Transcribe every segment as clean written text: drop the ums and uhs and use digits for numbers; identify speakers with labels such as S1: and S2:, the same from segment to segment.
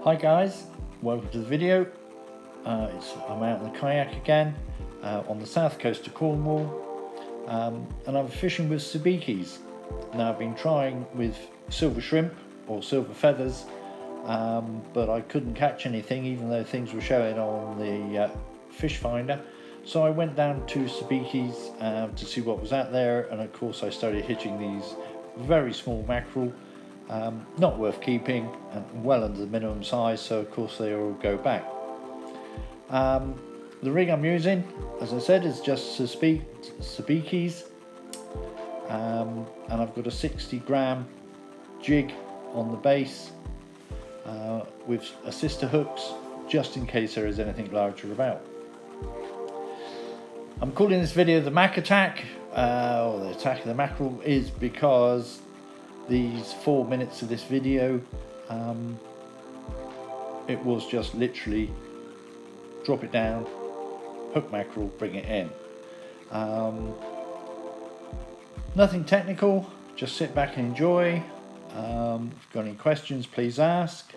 S1: Hi guys, welcome to the video. I'm out in the kayak again on the south coast of Cornwall, and I'm fishing with sabikis. Now I've been trying with silver shrimp or silver feathers, but I couldn't catch anything even though things were showing on the fish finder. So I went down to sabikis to see what was out there, and of course I started hitching these very small mackerel. Not worth keeping and well under the minimum size, so of course they all go back. The rig I'm using, as I said, is just sabikis, and I've got a 60-gram jig on the base with sister hooks just in case there is anything larger about. I'm calling this video the Mac Attack, or the attack of the mackerel, is because these 4 minutes of this video, it was just literally drop it down, hook mackerel, bring it in. Nothing technical, just sit back and enjoy. If you've got any questions, please ask.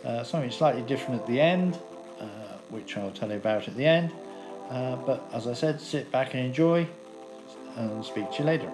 S1: Something slightly different at the end, which I'll tell you about at the end. But as I said, sit back and enjoy, and speak to you later.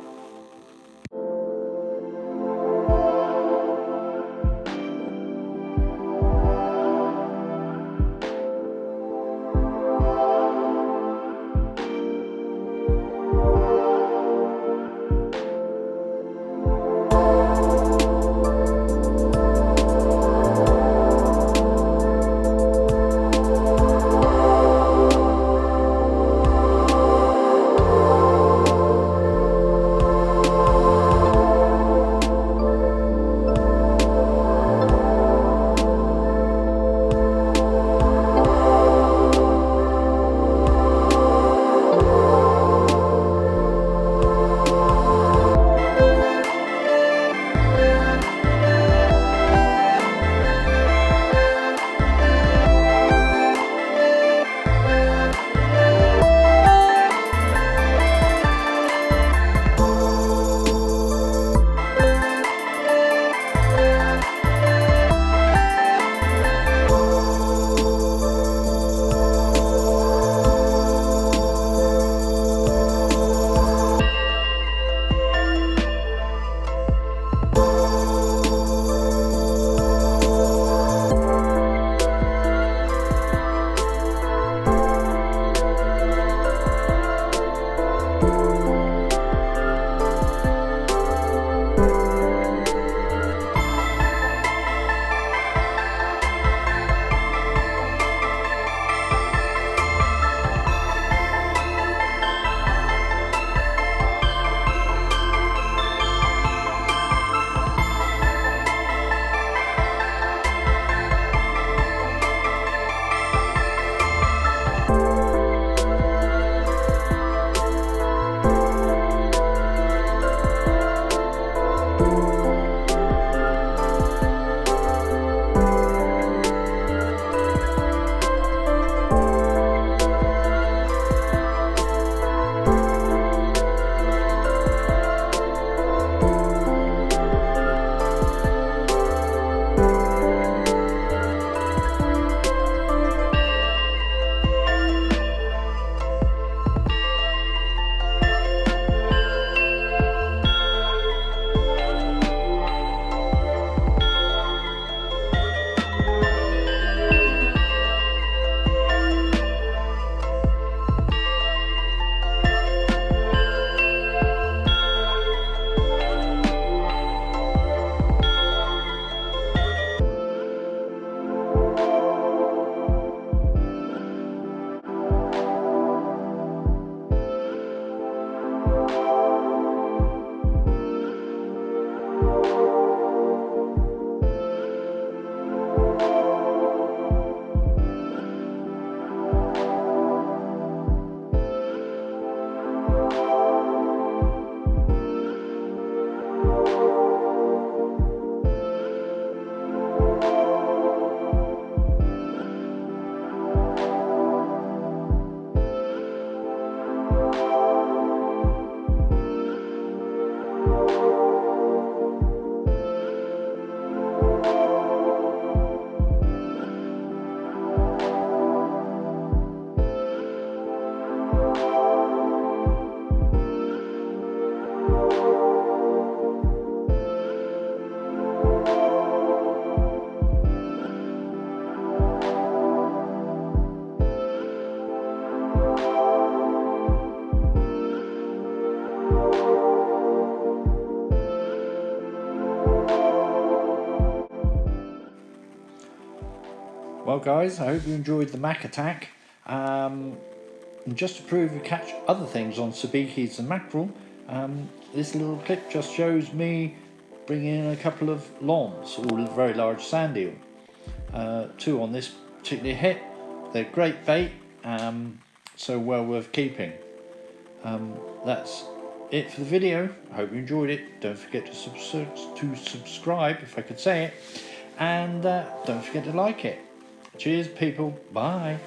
S1: Well guys, I hope you enjoyed the Mac attack. And just to prove you catch other things on sabikis and mackerel, this little clip just shows me bringing in a couple of loms, or very large sand eel. 2 on this particular hit. They're great bait, so well worth keeping. That's it for the video. I hope you enjoyed it. Don't forget to subscribe, if I could say it, and don't forget to like it. Cheers people, bye.